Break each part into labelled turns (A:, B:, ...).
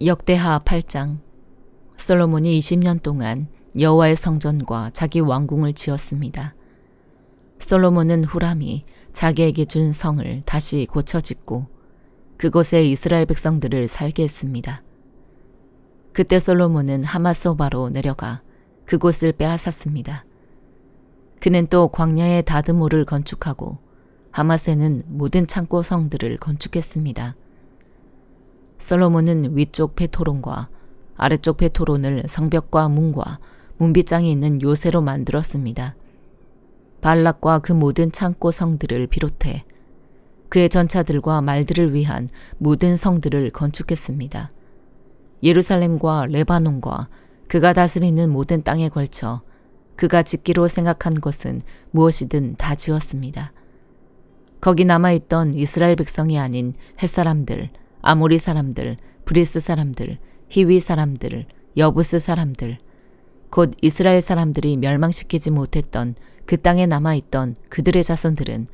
A: 역대하 8장. 솔로몬이 20년 동안 여호와의 성전과 자기 왕궁을 지었습니다. 솔로몬은 후람이 자기에게 준 성을 다시 고쳐 짓고 그곳에 이스라엘 백성들을 살게 했습니다. 그때 솔로몬은 하맛소바로 내려가 그곳을 빼앗았습니다. 그는 또 광야의 다드모를 건축하고 하맛에는 모든 창고 성들을 건축했습니다. 솔로몬은 위쪽 베토론과 아래쪽 베토론을 성벽과 문과 문빗장이 있는 요새로 만들었습니다. 발락과 그 모든 창고 성들을 비롯해 그의 전차들과 말들을 위한 모든 성들을 건축했습니다. 예루살렘과 레바논과 그가 다스리는 모든 땅에 걸쳐 그가 짓기로 생각한 것은 무엇이든 다 지었습니다. 거기 남아있던 이스라엘 백성이 아닌 헷사람들, 아모리 사람들, 브리스 사람들, 히위 사람들, 여부스 사람들, 곧 이스라엘 사람들이 멸망시키지 못했던 그 땅에 남아있던 그들의 자손들은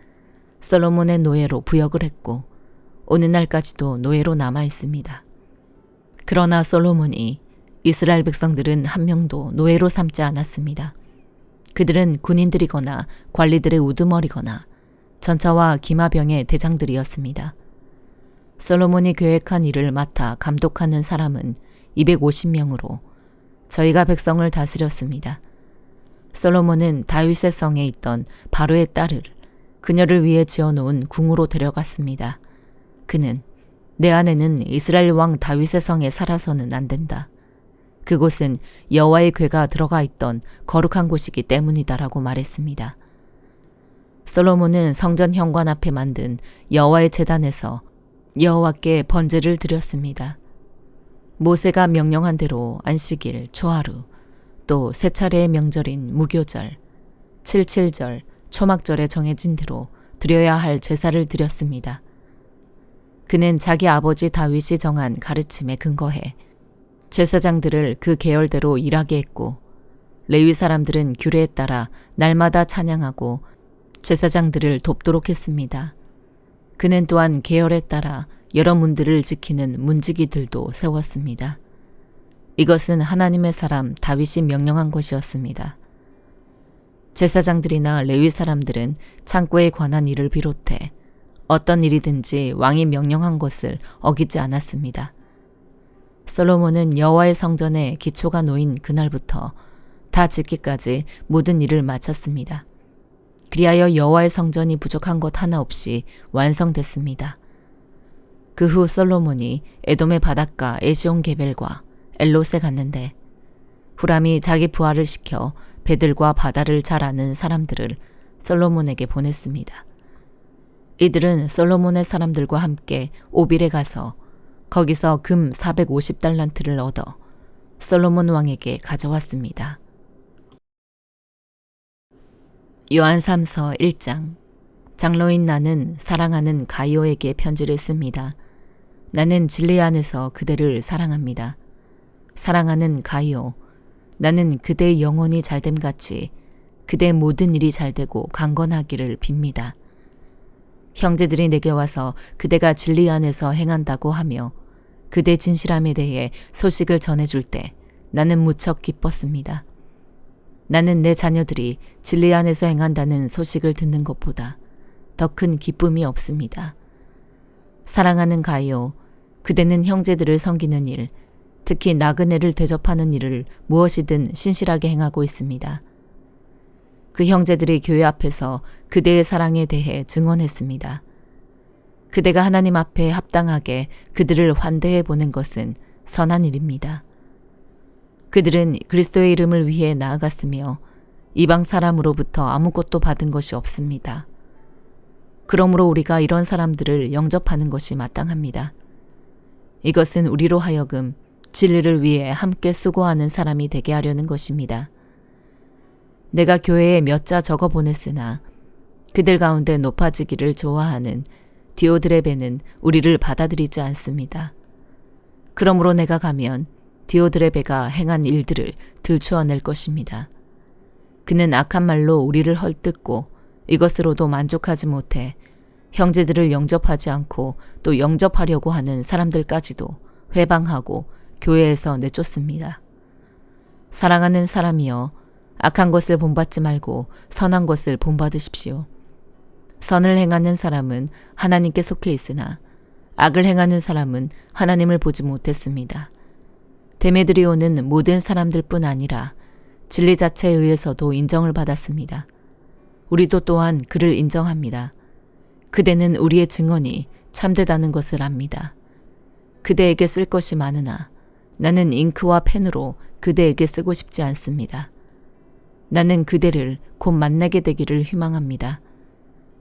A: 솔로몬의 노예로 부역을 했고 오늘날까지도 노예로 남아있습니다. 그러나 솔로몬이 이스라엘 백성들은 한 명도 노예로 삼지 않았습니다. 그들은 군인들이거나 관리들의 우두머리거나 전차와 기마병의 대장들이었습니다. 솔로몬이 계획한 일을 맡아 감독하는 사람은 250명으로 저희가 백성을 다스렸습니다. 솔로몬은 다윗의 성에 있던 바로의 딸을 그녀를 위해 지어놓은 궁으로 데려갔습니다. 그는 내 아내는 이스라엘 왕 다윗의 성에 살아서는 안 된다. 그곳은 여호와의 궤가 들어가 있던 거룩한 곳이기 때문이다라고 말했습니다. 솔로몬은 성전 현관 앞에 만든 여호와의 제단에서 여호와께 번제를 드렸습니다. 모세가 명령한 대로 안식일, 초하루, 또 세 차례의 명절인 무교절, 칠칠절, 초막절에 정해진 대로 드려야 할 제사를 드렸습니다. 그는 자기 아버지 다윗이 정한 가르침에 근거해 제사장들을 그 계열대로 일하게 했고 레위 사람들은 규례에 따라 날마다 찬양하고 제사장들을 돕도록 했습니다. 그는 또한 계열에 따라 여러 문들을 지키는 문지기들도 세웠습니다. 이것은 하나님의 사람 다윗이 명령한 것이었습니다. 제사장들이나 레위 사람들은 창고에 관한 일을 비롯해 어떤 일이든지 왕이 명령한 것을 어기지 않았습니다. 솔로몬은 여호와의 성전에 기초가 놓인 그날부터 다 짓기까지 모든 일을 마쳤습니다. 그리하여 여호와의 성전이 부족한 것 하나 없이 완성됐습니다. 그 후 솔로몬이 에돔의 바닷가 에시온게벨과 엘롯에 갔는데 후람이 자기 부하를 시켜 배들과 바다를 잘 아는 사람들을 솔로몬에게 보냈습니다. 이들은 솔로몬의 사람들과 함께 오빌에 가서 거기서 금 450달란트를 얻어 솔로몬 왕에게 가져왔습니다. 요한 3서 1장. 장로인 나는 사랑하는 가이오에게 편지를 씁니다. 나는 진리 안에서 그대를 사랑합니다. 사랑하는 가이오, 나는 그대의 영혼이 잘됨같이 그대의 모든 일이 잘되고 강건하기를 빕니다. 형제들이 내게 와서 그대가 진리 안에서 행한다고 하며 그대 진실함에 대해 소식을 전해줄 때 나는 무척 기뻤습니다. 나는 내 자녀들이 진리 안에서 행한다는 소식을 듣는 것보다 더 큰 기쁨이 없습니다. 사랑하는 가이오, 그대는 형제들을 섬기는 일, 특히 나그네를 대접하는 일을 무엇이든 신실하게 행하고 있습니다. 그 형제들이 교회 앞에서 그대의 사랑에 대해 증언했습니다. 그대가 하나님 앞에 합당하게 그들을 환대해 보낸 것은 선한 일입니다. 그들은 그리스도의 이름을 위해 나아갔으며 이방 사람으로부터 아무것도 받은 것이 없습니다. 그러므로 우리가 이런 사람들을 영접하는 것이 마땅합니다. 이것은 우리로 하여금 진리를 위해 함께 수고하는 사람이 되게 하려는 것입니다. 내가 교회에 몇 자 적어 보냈으나 그들 가운데 높아지기를 좋아하는 디오드레베는 우리를 받아들이지 않습니다. 그러므로 내가 가면 디오드레베가 행한 일들을 들추어낼 것입니다. 그는 악한 말로 우리를 헐뜯고 이것으로도 만족하지 못해 형제들을 영접하지 않고 또 영접하려고 하는 사람들까지도 회방하고 교회에서 내쫓습니다. 사랑하는 사람이여, 악한 것을 본받지 말고 선한 것을 본받으십시오. 선을 행하는 사람은 하나님께 속해 있으나 악을 행하는 사람은 하나님을 보지 못했습니다. 데메드리오는 모든 사람들뿐 아니라 진리 자체에 의해서도 인정을 받았습니다. 우리도 또한 그를 인정합니다. 그대는 우리의 증언이 참되다는 것을 압니다. 그대에게 쓸 것이 많으나 나는 잉크와 펜으로 그대에게 쓰고 싶지 않습니다. 나는 그대를 곧 만나게 되기를 희망합니다.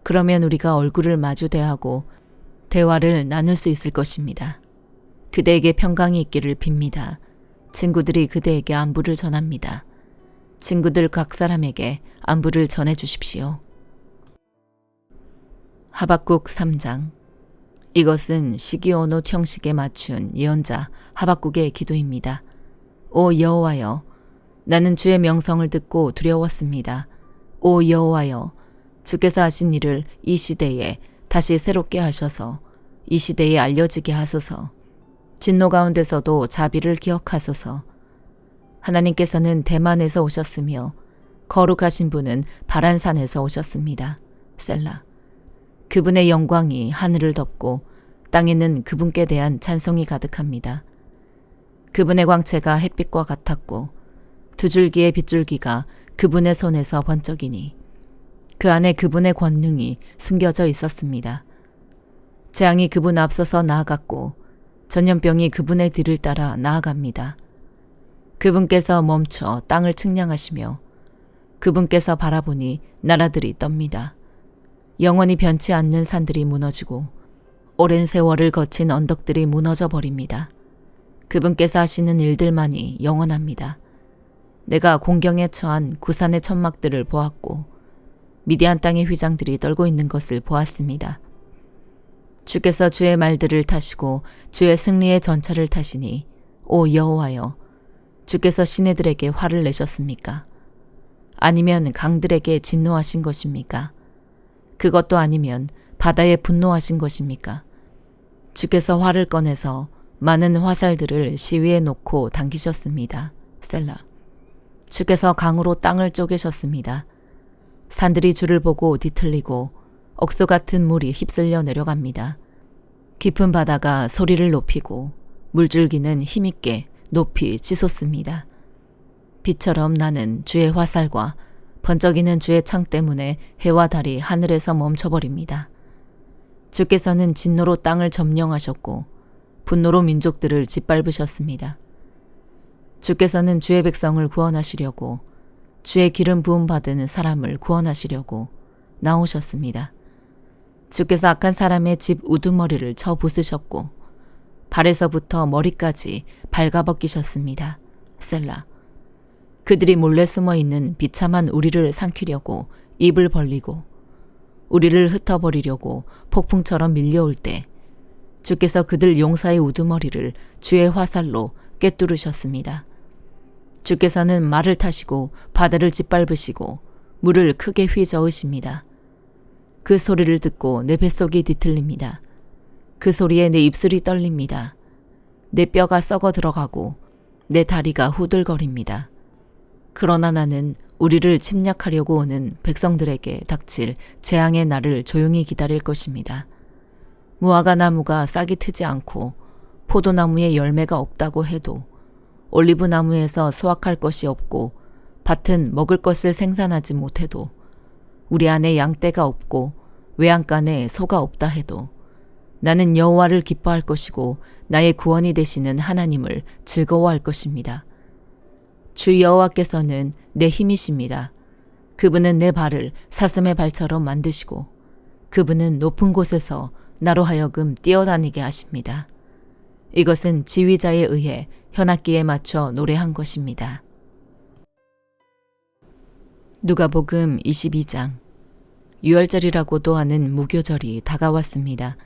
A: 그러면 우리가 얼굴을 마주 대하고 대화를 나눌 수 있을 것입니다. 그대에게 평강이 있기를 빕니다. 친구들이 그대에게 안부를 전합니다. 친구들 각 사람에게 안부를 전해 주십시오. 하박국 3장. 이것은 시기온옷 형식에 맞춘 예언자 하박국의 기도입니다. 오 여호와여, 나는 주의 명성을 듣고 두려웠습니다. 오 여호와여, 주께서 하신 일을 이 시대에 다시 새롭게 하셔서 이 시대에 알려지게 하소서. 진노 가운데서도 자비를 기억하소서. 하나님께서는 대만에서 오셨으며 거룩하신 분은 바란산에서 오셨습니다. 셀라. 그분의 영광이 하늘을 덮고 땅에는 그분께 대한 찬송이 가득합니다. 그분의 광채가 햇빛과 같았고 두 줄기의 빗줄기가 그분의 손에서 번쩍이니 그 안에 그분의 권능이 숨겨져 있었습니다. 재앙이 그분 앞서서 나아갔고 전염병이 그분의 뒤를 따라 나아갑니다. 그분께서 멈춰 땅을 측량하시며 그분께서 바라보니 나라들이 떱니다. 영원히 변치 않는 산들이 무너지고 오랜 세월을 거친 언덕들이 무너져 버립니다. 그분께서 하시는 일들만이 영원합니다. 내가 공경에 처한 구산의 천막들을 보았고 미디안 땅의 휘장들이 떨고 있는 것을 보았습니다. 주께서 주의 말들을 타시고 주의 승리의 전차를 타시니 오 여호와여, 주께서 시내들에게 화를 내셨습니까? 아니면 강들에게 진노하신 것입니까? 그것도 아니면 바다에 분노하신 것입니까? 주께서 활을 꺼내서 많은 화살들을 시위에 놓고 당기셨습니다. 셀라. 주께서 강으로 땅을 쪼개셨습니다. 산들이 주를 보고 뒤틀리고 억소 같은 물이 휩쓸려 내려갑니다. 깊은 바다가 소리를 높이고 물줄기는 힘있게 높이 치솟습니다. 빛처럼 나는 주의 화살과 번쩍이는 주의 창 때문에 해와 달이 하늘에서 멈춰버립니다. 주께서는 진노로 땅을 점령하셨고 분노로 민족들을 짓밟으셨습니다. 주께서는 주의 백성을 구원하시려고 주의 기름 부음 받은 사람을 구원하시려고 나오셨습니다. 주께서 악한 사람의 집 우두머리를 쳐 부수셨고 발에서부터 머리까지 발가벗기셨습니다. 셀라. 그들이 몰래 숨어있는 비참한 우리를 삼키려고 입을 벌리고 우리를 흩어버리려고 폭풍처럼 밀려올 때 주께서 그들 용사의 우두머리를 주의 화살로 꿰뚫으셨습니다. 주께서는 말을 타시고 바다를 짓밟으시고 물을 크게 휘저으십니다. 그 소리를 듣고 내 뱃속이 뒤틀립니다. 그 소리에 내 입술이 떨립니다. 내 뼈가 썩어 들어가고 내 다리가 후들거립니다. 그러나 나는 우리를 침략하려고 오는 백성들에게 닥칠 재앙의 날을 조용히 기다릴 것입니다. 무화과 나무가 싹이 트지 않고 포도나무에 열매가 없다고 해도 올리브 나무에서 수확할 것이 없고 밭은 먹을 것을 생산하지 못해도 우리 안에 양떼가 없고 외양간에 소가 없다 해도 나는 여호와를 기뻐할 것이고 나의 구원이 되시는 하나님을 즐거워할 것입니다. 주 여호와께서는 내 힘이십니다. 그분은 내 발을 사슴의 발처럼 만드시고 그분은 높은 곳에서 나로 하여금 뛰어다니게 하십니다. 이것은 지휘자에 의해 현악기에 맞춰 노래한 것입니다. 누가복음 22장. 유월절이라고도 하는 무교절이 다가왔습니다.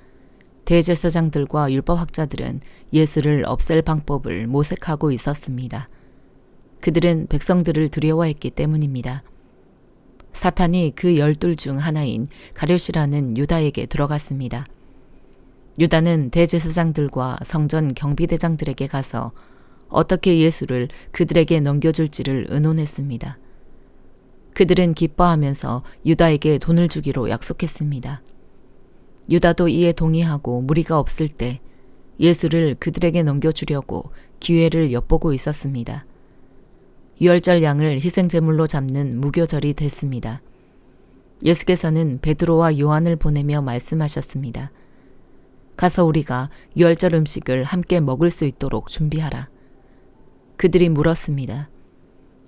A: 대제사장들과 율법학자들은 예수를 없앨 방법을 모색하고 있었습니다. 그들은 백성들을 두려워했기 때문입니다. 사탄이 그 12 중 하나인 가룟이라는 유다에게 들어갔습니다. 유다는 대제사장들과 성전 경비대장들에게 가서 어떻게 예수를 그들에게 넘겨줄지를 의논했습니다. 그들은 기뻐하면서 유다에게 돈을 주기로 약속했습니다. 유다도 이에 동의하고 무리가 없을 때 예수를 그들에게 넘겨주려고 기회를 엿보고 있었습니다. 유월절 양을 희생제물로 잡는 무교절이 됐습니다. 예수께서는 베드로와 요한을 보내며 말씀하셨습니다. 가서 우리가 유월절 음식을 함께 먹을 수 있도록 준비하라. 그들이 물었습니다.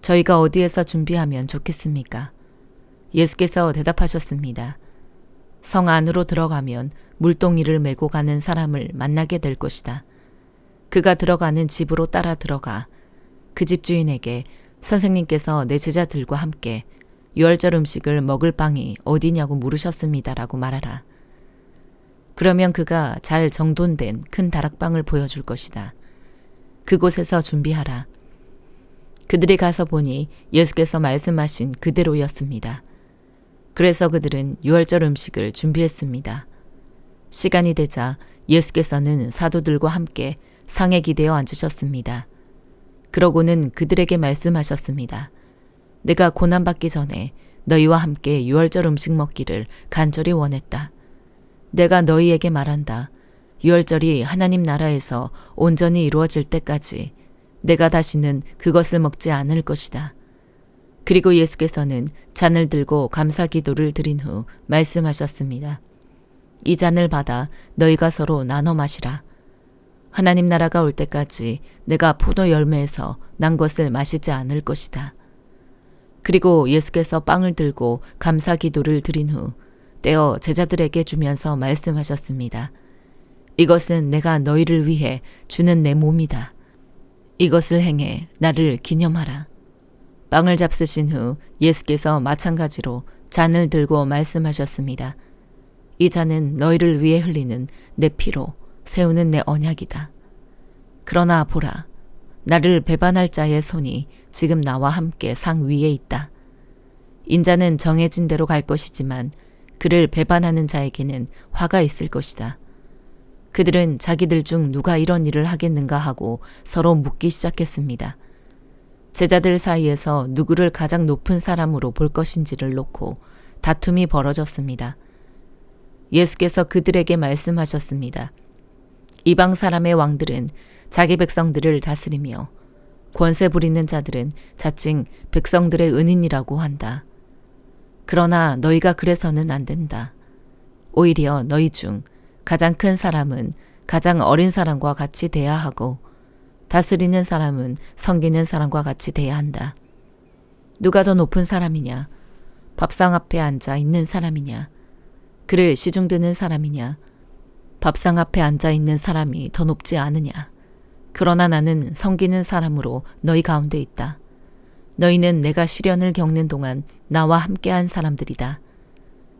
A: 저희가 어디에서 준비하면 좋겠습니까? 예수께서 대답하셨습니다. 성 안으로 들어가면 물동이를 메고 가는 사람을 만나게 될 것이다. 그가 들어가는 집으로 따라 들어가 그 집 주인에게 선생님께서 내 제자들과 함께 유월절 음식을 먹을 방이 어디냐고 물으셨습니다라고 말하라. 그러면 그가 잘 정돈된 큰 다락방을 보여줄 것이다. 그곳에서 준비하라. 그들이 가서 보니 예수께서 말씀하신 그대로였습니다. 그래서 그들은 유월절 음식을 준비했습니다. 시간이 되자 예수께서는 사도들과 함께 상에 기대어 앉으셨습니다. 그러고는 그들에게 말씀하셨습니다. 내가 고난받기 전에 너희와 함께 유월절 음식 먹기를 간절히 원했다. 내가 너희에게 말한다. 유월절이 하나님 나라에서 온전히 이루어질 때까지 내가 다시는 그것을 먹지 않을 것이다. 그리고 예수께서는 잔을 들고 감사 기도를 드린 후 말씀하셨습니다. 이 잔을 받아 너희가 서로 나눠 마시라. 하나님 나라가 올 때까지 내가 포도 열매에서 난 것을 마시지 않을 것이다. 그리고 예수께서 빵을 들고 감사 기도를 드린 후 떼어 제자들에게 주면서 말씀하셨습니다. 이것은 내가 너희를 위해 주는 내 몸이다. 이것을 행해 나를 기념하라. 빵을 잡수신 후 예수께서 마찬가지로 잔을 들고 말씀하셨습니다. 이 잔은 너희를 위해 흘리는 내 피로 세우는 내 언약이다. 그러나 보라, 나를 배반할 자의 손이 지금 나와 함께 상 위에 있다. 인자는 정해진 대로 갈 것이지만 그를 배반하는 자에게는 화가 있을 것이다. 그들은 자기들 중 누가 이런 일을 하겠는가 하고 서로 묻기 시작했습니다. 제자들 사이에서 누구를 가장 높은 사람으로 볼 것인지를 놓고 다툼이 벌어졌습니다. 예수께서 그들에게 말씀하셨습니다. 이방 사람의 왕들은 자기 백성들을 다스리며 권세 부리는 자들은 자칭 백성들의 은인이라고 한다. 그러나 너희가 그래서는 안 된다. 오히려 너희 중 가장 큰 사람은 가장 어린 사람과 같이 돼야 하고 다스리는 사람은 섬기는 사람과 같이 돼야 한다. 누가 더 높은 사람이냐? 밥상 앞에 앉아 있는 사람이냐? 그를 시중드는 사람이냐? 밥상 앞에 앉아 있는 사람이 더 높지 않으냐? 그러나 나는 섬기는 사람으로 너희 가운데 있다. 너희는 내가 시련을 겪는 동안 나와 함께한 사람들이다.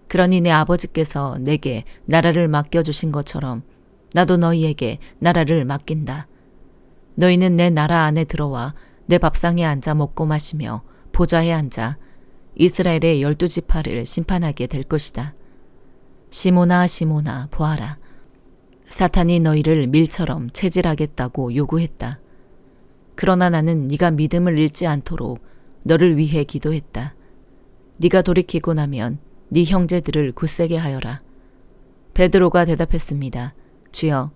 A: 그러니 내 아버지께서 내게 나라를 맡겨주신 것처럼 나도 너희에게 나라를 맡긴다. 너희는 내 나라 안에 들어와 내 밥상에 앉아 먹고 마시며 보좌에 앉아 이스라엘의 12지파를 심판하게 될 것이다. 시몬아 시몬아 보아라. 사탄이 너희를 밀처럼 체질하겠다고 요구했다. 그러나 나는 네가 믿음을 잃지 않도록 너를 위해 기도했다. 네가 돌이키고 나면 네 형제들을 굳세게 하여라. 베드로가 대답했습니다. 주여,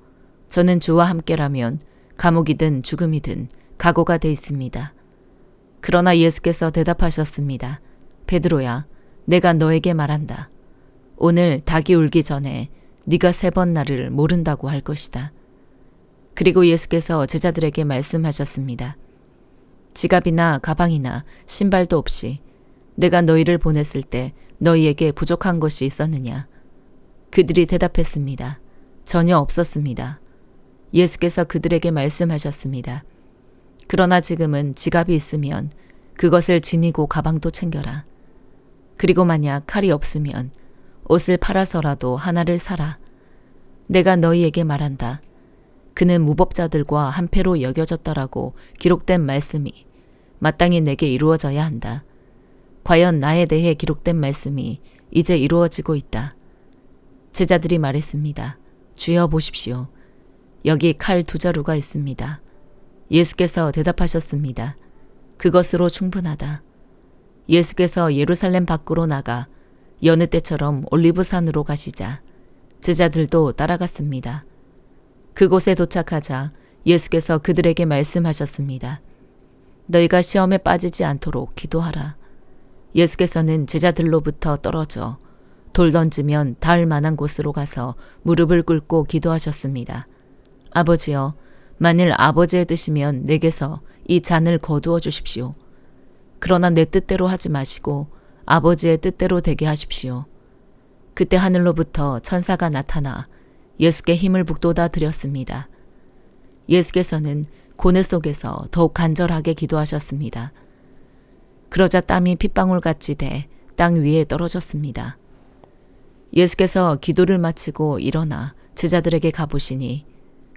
A: 저는 주와 함께라면 감옥이든 죽음이든 각오가 돼 있습니다. 그러나 예수께서 대답하셨습니다. 베드로야, 내가 너에게 말한다. 오늘 닭이 울기 전에 네가 3번 나를 모른다고 할 것이다. 그리고 예수께서 제자들에게 말씀하셨습니다. 지갑이나 가방이나 신발도 없이 내가 너희를 보냈을 때 너희에게 부족한 것이 있었느냐? 그들이 대답했습니다. 전혀 없었습니다. 예수께서 그들에게 말씀하셨습니다. 그러나 지금은 지갑이 있으면 그것을 지니고 가방도 챙겨라. 그리고 만약 칼이 없으면 옷을 팔아서라도 하나를 사라. 내가 너희에게 말한다. 그는 무법자들과 한패로 여겨졌더라고 기록된 말씀이 마땅히 내게 이루어져야 한다. 과연 나에 대해 기록된 말씀이 이제 이루어지고 있다. 제자들이 말했습니다. 주여 보십시오. 여기 칼 2자루가 있습니다. 예수께서 대답하셨습니다. 그것으로 충분하다. 예수께서 예루살렘 밖으로 나가 여느 때처럼 올리브산으로 가시자 제자들도 따라갔습니다. 그곳에 도착하자 예수께서 그들에게 말씀하셨습니다. 너희가 시험에 빠지지 않도록 기도하라. 예수께서는 제자들로부터 떨어져 돌 던지면 닿을 만한 곳으로 가서 무릎을 꿇고 기도하셨습니다. 아버지여, 만일 아버지의 뜻이면 내게서 이 잔을 거두어 주십시오. 그러나 내 뜻대로 하지 마시고 아버지의 뜻대로 되게 하십시오. 그때 하늘로부터 천사가 나타나 예수께 힘을 북돋아 드렸습니다. 예수께서는 고뇌 속에서 더욱 간절하게 기도하셨습니다. 그러자 땀이 핏방울같이 돼 땅 위에 떨어졌습니다. 예수께서 기도를 마치고 일어나 제자들에게 가보시니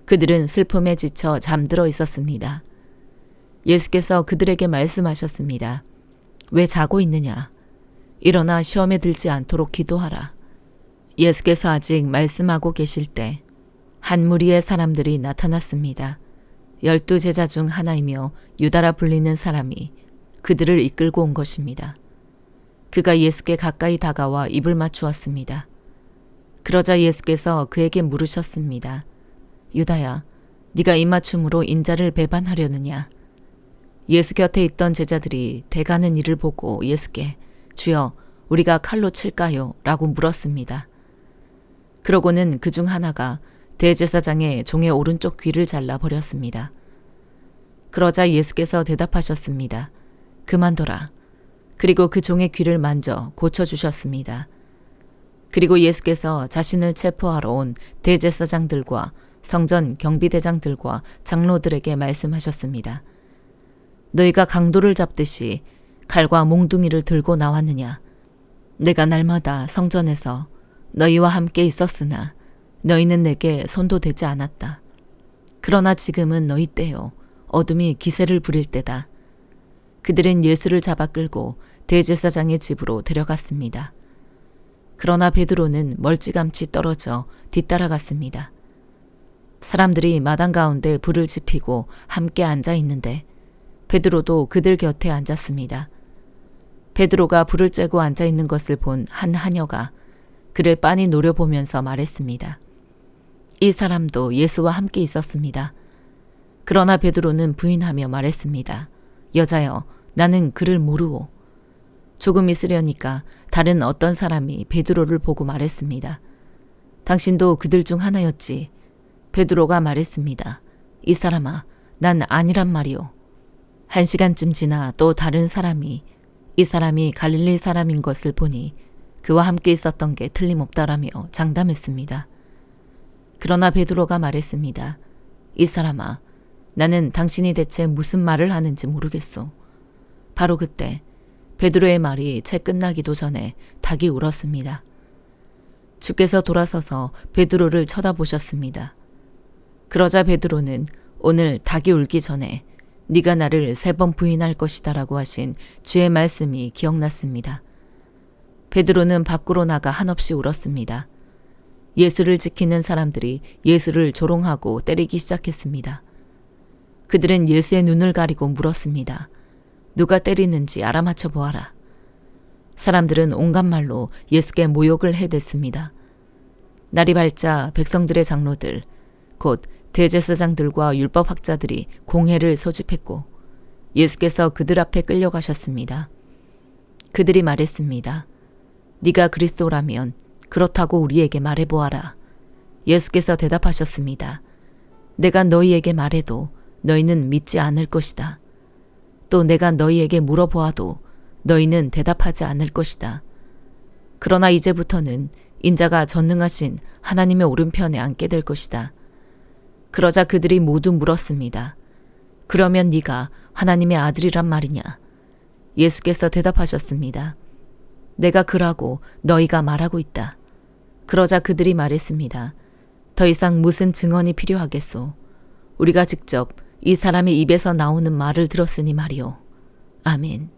A: 그들은 슬픔에 지쳐 잠들어 있었습니다. 예수께서 그들에게 말씀하셨습니다. 왜 자고 있느냐? 일어나 시험에 들지 않도록 기도하라. 예수께서 아직 말씀하고 계실 때 한 무리의 사람들이 나타났습니다. 12제자 중 하나이며 유다라 불리는 사람이 그들을 이끌고 온 것입니다. 그가 예수께 가까이 다가와 입을 맞추었습니다. 그러자 예수께서 그에게 물으셨습니다. 유다야, 네가 입맞춤으로 인자를 배반하려느냐? 예수 곁에 있던 제자들이 대가는 이를 보고 예수께 주여, 우리가 칼로 칠까요? 라고 물었습니다. 그러고는 그 중 하나가 대제사장의 종의 오른쪽 귀를 잘라버렸습니다. 그러자 예수께서 대답하셨습니다. 그만둬라. 그리고 그 종의 귀를 만져 고쳐주셨습니다. 그리고 예수께서 자신을 체포하러 온 대제사장들과 성전 경비대장들과 장로들에게 말씀하셨습니다. 너희가 강도를 잡듯이 칼과 몽둥이를 들고 나왔느냐? 내가 날마다 성전에서 너희와 함께 있었으나 너희는 내게 손도 대지 않았다. 그러나 지금은 너희 때요. 어둠이 기세를 부릴 때다. 그들은 예수를 잡아 끌고 대제사장의 집으로 데려갔습니다. 그러나 베드로는 멀찌감치 떨어져 뒤따라갔습니다. 사람들이 마당 가운데 불을 지피고 함께 앉아 있는데 베드로도 그들 곁에 앉았습니다. 베드로가 불을 쬐고 앉아 있는 것을 본 한 하녀가 그를 빤히 노려보면서 말했습니다. 이 사람도 예수와 함께 있었습니다. 그러나 베드로는 부인하며 말했습니다. 여자여, 나는 그를 모르오. 조금 있으려니까 다른 어떤 사람이 베드로를 보고 말했습니다. 당신도 그들 중 하나였지. 베드로가 말했습니다. 이 사람아, 난 아니란 말이오. 1시간쯤 지나 또 다른 사람이 이 사람이 갈릴리 사람인 것을 보니 그와 함께 있었던 게 틀림없다라며 장담했습니다. 그러나 베드로가 말했습니다. 이 사람아, 나는 당신이 대체 무슨 말을 하는지 모르겠소. 바로 그때 베드로의 말이 채 끝나기도 전에 닭이 울었습니다. 주께서 돌아서서 베드로를 쳐다보셨습니다. 그러자 베드로는 오늘 닭이 울기 전에 네가 나를 3번 부인할 것이다 라고 하신 주의 말씀이 기억났습니다. 베드로는 밖으로 나가 한없이 울었습니다. 예수를 지키는 사람들이 예수를 조롱하고 때리기 시작했습니다. 그들은 예수의 눈을 가리고 물었습니다. 누가 때리는지 알아맞혀 보아라. 사람들은 온갖 말로 예수께 모욕을 해댔습니다. 날이 밝자 백성들의 장로들, 곧 대제사장들과 율법학자들이 공회를 소집했고 예수께서 그들 앞에 끌려가셨습니다. 그들이 말했습니다. 네가 그리스도라면 그렇다고 우리에게 말해보아라. 예수께서 대답하셨습니다. 내가 너희에게 말해도 너희는 믿지 않을 것이다. 또 내가 너희에게 물어보아도 너희는 대답하지 않을 것이다. 그러나 이제부터는 인자가 전능하신 하나님의 오른편에 앉게 될 것이다. 그러자 그들이 모두 물었습니다. 그러면 네가 하나님의 아들이란 말이냐? 예수께서 대답하셨습니다. 내가 그라고 너희가 말하고 있다. 그러자 그들이 말했습니다. 더 이상 무슨 증언이 필요하겠소? 우리가 직접 이 사람의 입에서 나오는 말을 들었으니 말이오. 아멘.